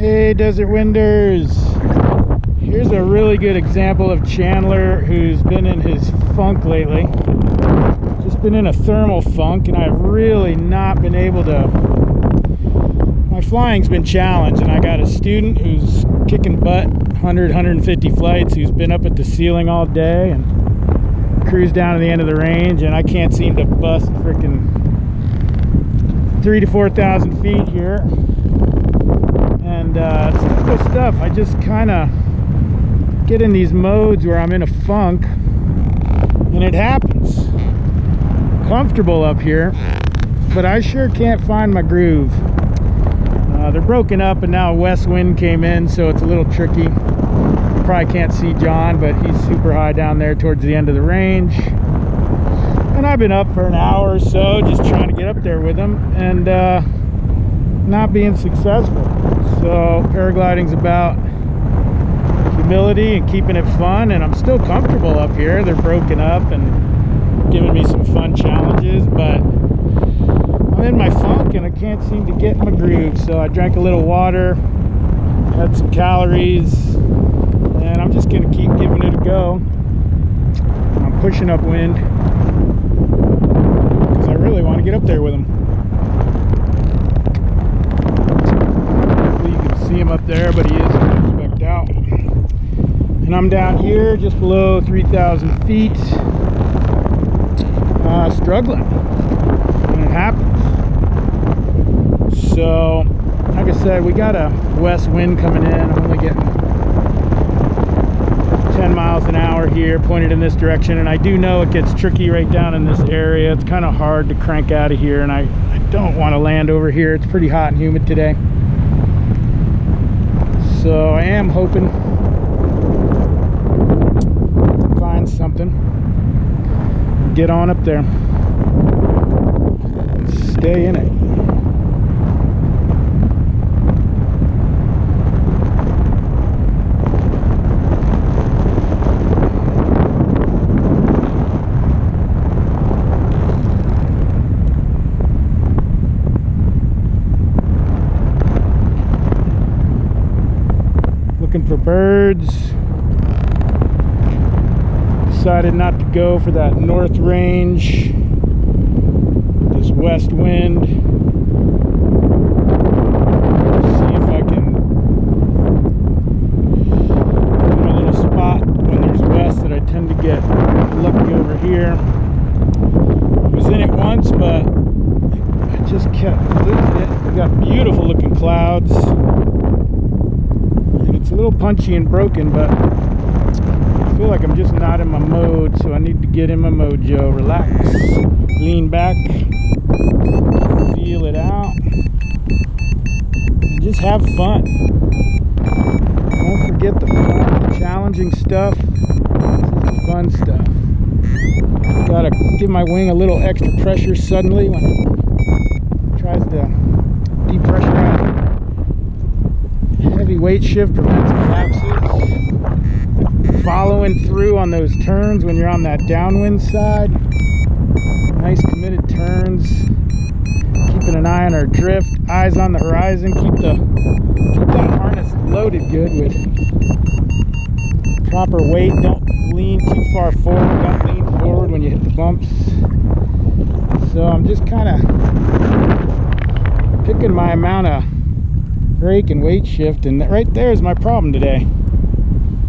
Hey Desert Winders, here's a really good example of Chandler who's been in his funk lately. Just been in a thermal funk, and I've really not been able to, my flying's been challenged, and I got a student who's kicking butt, 150 flights, who's been up at the ceiling all day and cruised down to the end of the range, and I can't seem to bust freaking 3,000 to 4,000 feet here. And it's typical stuff. I just kind of get in these modes where I'm in a funk, and it happens. Comfortable up here, but I sure can't find my groove. They're broken up, and now a west wind came in, so it's a little tricky. You probably can't see John, but he's super high down there towards the end of the range. And I've been up for an hour or so just trying to get up there with him, and not being successful. So paragliding's about humility and keeping it fun, and I'm still comfortable up here. They're broken up and giving me some fun challenges, but I'm in my funk and I can't seem to get in my groove. So I drank a little water, had some calories, and I'm just gonna keep giving it a go. I'm pushing upwind because I really want to get up there with him. See him up there, but he is specced out. And I'm down here just below 3,000 feet, struggling, and it happens. So like I said, we got a west wind coming in. I'm only getting 10 miles an hour here, pointed in this direction, and I do know it gets tricky right down in this area. It's kind of hard to crank out of here, and I don't want to land over here. It's pretty hot and humid today. So I am hoping to find something and get on up there and stay in it. Looking for birds. Decided not to go for that north range, this west wind. See if I can find a little spot when there's west that I tend to get lucky over here. I was in it once, but I just kept losing it. We got beautiful looking clouds. It's a little punchy and broken, but I feel like I'm just not in my mode, so I need to get in my mojo. Relax, lean back, feel it out, and just have fun. Don't forget the fun, the challenging stuff. This is the fun stuff. Gotta give my wing a little extra pressure suddenly when it tries to depressurize. Heavy weight shift prevents collapses. Following through on those turns when you're on that downwind side. Nice committed turns. Keeping an eye on our drift. Eyes on the horizon. Keep that harness loaded good with proper weight. Don't lean too far forward. Don't lean forward when you hit the bumps. So I'm just kind of picking my amount of brake and weight shift, and right there is my problem today.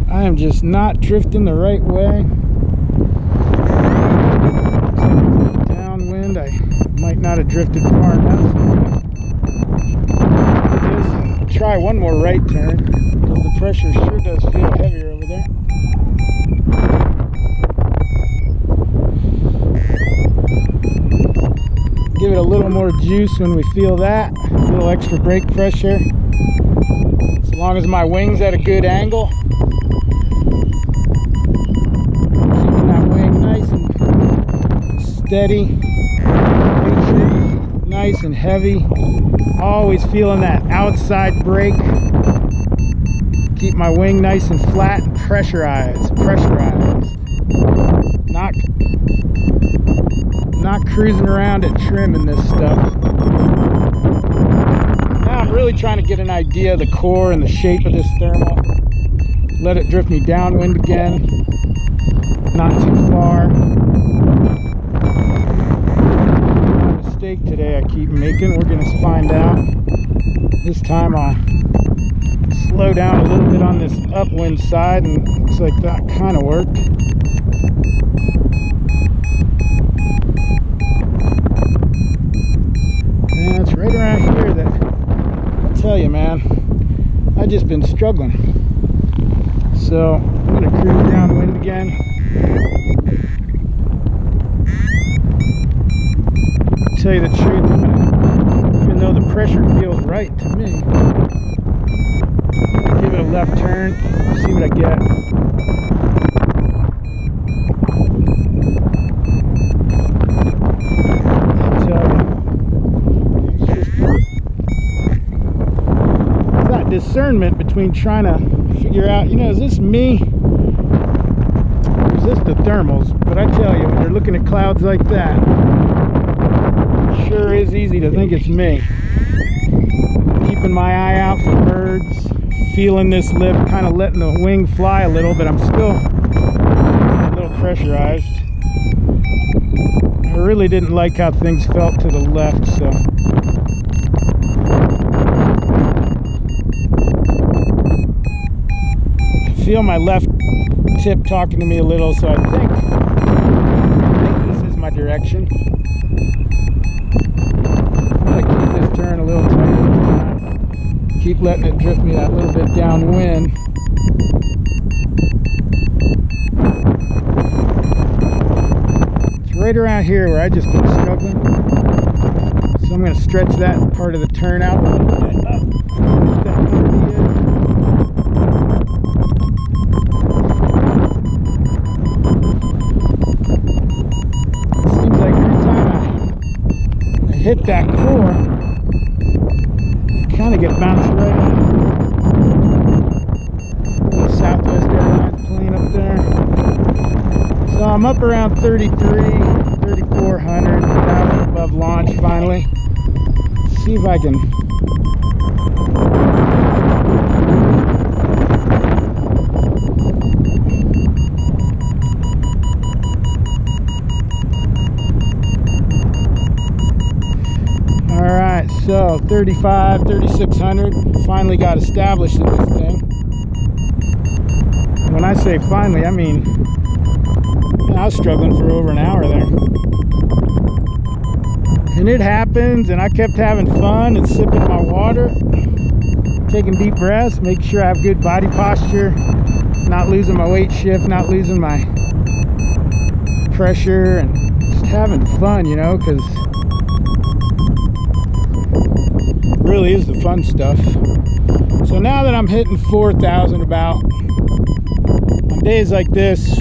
I am just not drifting the right way. Downwind, I might not have drifted far enough. Just try one more right turn, because the pressure sure does feel heavier over there. Give it a little more juice when we feel that. A little extra brake pressure. As long as my wing's at a good angle. Keeping that wing nice and steady. Nice and heavy. Always feeling that outside brake. Keep my wing nice and flat and pressurized. Not cruising around at trim in this stuff. Now I'm really trying to get an idea of the core and the shape of this thermal. Let it drift me downwind again, not too far. My mistake today I keep making, we're gonna find out. This time I'll slow down a little bit on this upwind side, and looks like that kind of worked. And it's right around here that, I tell you man, I've just been struggling. So I'm going to cruise downwind again. To tell you the truth, even though the pressure feels right to me, I'm going to give it a left turn, see what I get. Discernment between trying to figure out, you know, is this me or is this the thermals? But I tell you, when you're looking at clouds like that, it sure is easy to think it's me. Keeping my eye out for birds, feeling this lift, kind of letting the wing fly a little, but I'm still a little pressurized. I really didn't like how things felt to the left, so feel my left tip talking to me a little, so I think this is my direction. I'm going to keep this turn a little tighter. Keep letting it drift me that little bit downwind. It's right around here where I just been struggling. So I'm going to stretch that part of the turn out a little bit up. Hit that core, kind of get bounced right out. The Southwest Airlines plane up there. So I'm up around 3,400, 1,000 above launch finally. See if I can So 3,600, finally got established in this thing. When I say finally, I mean, I was struggling for over an hour there. And it happens, and I kept having fun and sipping my water, taking deep breaths, making sure I have good body posture, not losing my weight shift, not losing my pressure, and just having fun, you know, because really is the fun stuff. So now that I'm hitting 4,000 about, on days like this,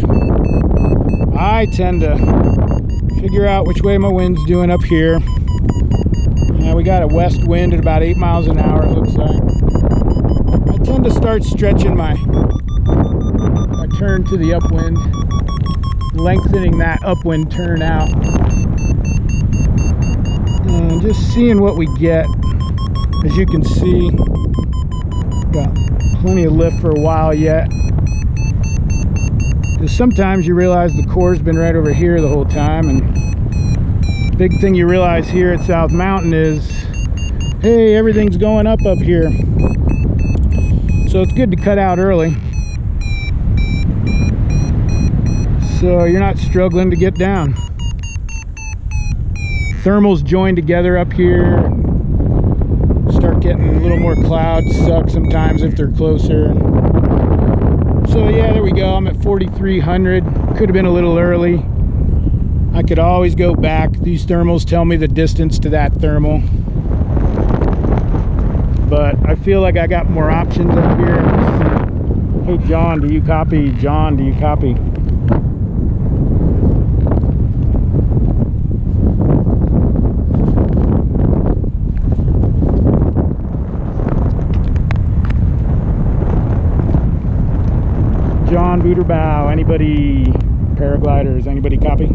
I tend to figure out which way my wind's doing up here. Now we got a west wind at about 8 miles an hour, it looks like. I tend to start stretching my turn to the upwind, lengthening that upwind turn out, and just seeing what we get. As you can see, got plenty of lift for a while yet. Because sometimes you realize the core's been right over here the whole time, and the big thing you realize here at South Mountain is, hey, everything's going up here. So it's good to cut out early, so you're not struggling to get down. Thermals join together up here. Start getting a little more clouds, suck sometimes if they're closer. So yeah, there we go. I'm at 4,300. Could have been a little early. I could always go back. These thermals tell me the distance to that thermal, but I feel like I got more options up here. Hey John, do you copy? John, do you copy? John Booterbow, anybody? Paragliders, anybody copy?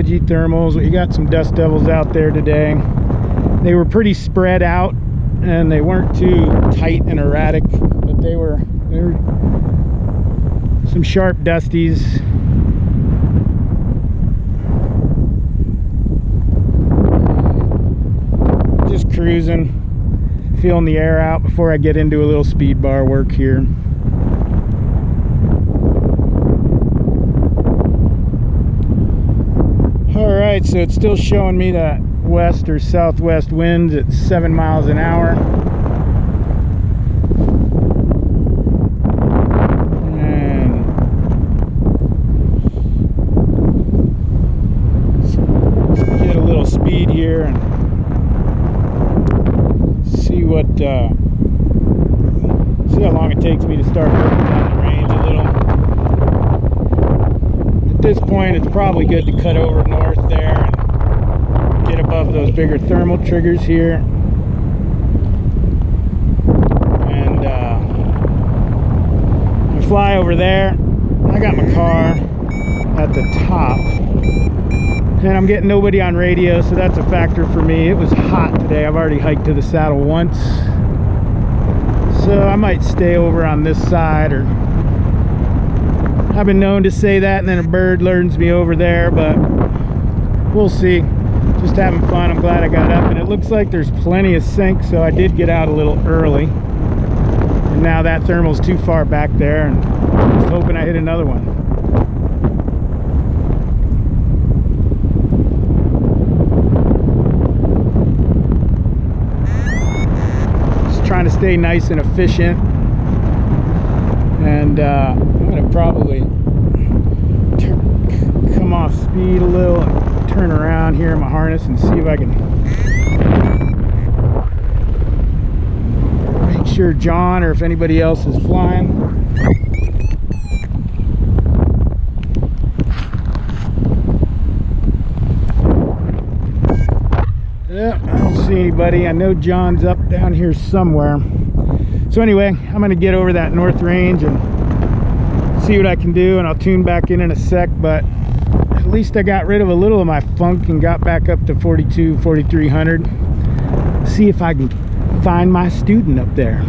PG thermals. We got some dust devils out there today. They were pretty spread out and they weren't too tight and erratic, but they were some sharp dusties. Just cruising, feeling the air out before I get into a little speed bar work here. Alright, so it's still showing me that west or southwest winds at 7 miles an hour. And let's get a little speed here and see what see how long it takes me to start moving down the range a little. At this point, it's probably good to cut over north there and get above those bigger thermal triggers here. And I fly over there. I got my car at the top, and I'm getting nobody on radio, so that's a factor for me. It was hot today. I've already hiked to the saddle once, so I might stay over on this side, or I've been known to say that and then a bird learns me over there, but we'll see. Just having fun. I'm glad I got up, and it looks like there's plenty of sink, so I did get out a little early. And now that thermal's too far back there, and I'm just hoping I hit another one. Just trying to stay nice and efficient, and I'm gonna probably come off speed a little and turn around here in my harness and see if I can make sure John or if anybody else is flying. Yeah, I don't see anybody. I know John's up down here somewhere. So anyway, I'm gonna get over that north range and see what I can do, and I'll tune back in a sec, but at least I got rid of a little of my funk and got back up to 42, 4300. See if I can find my student up there.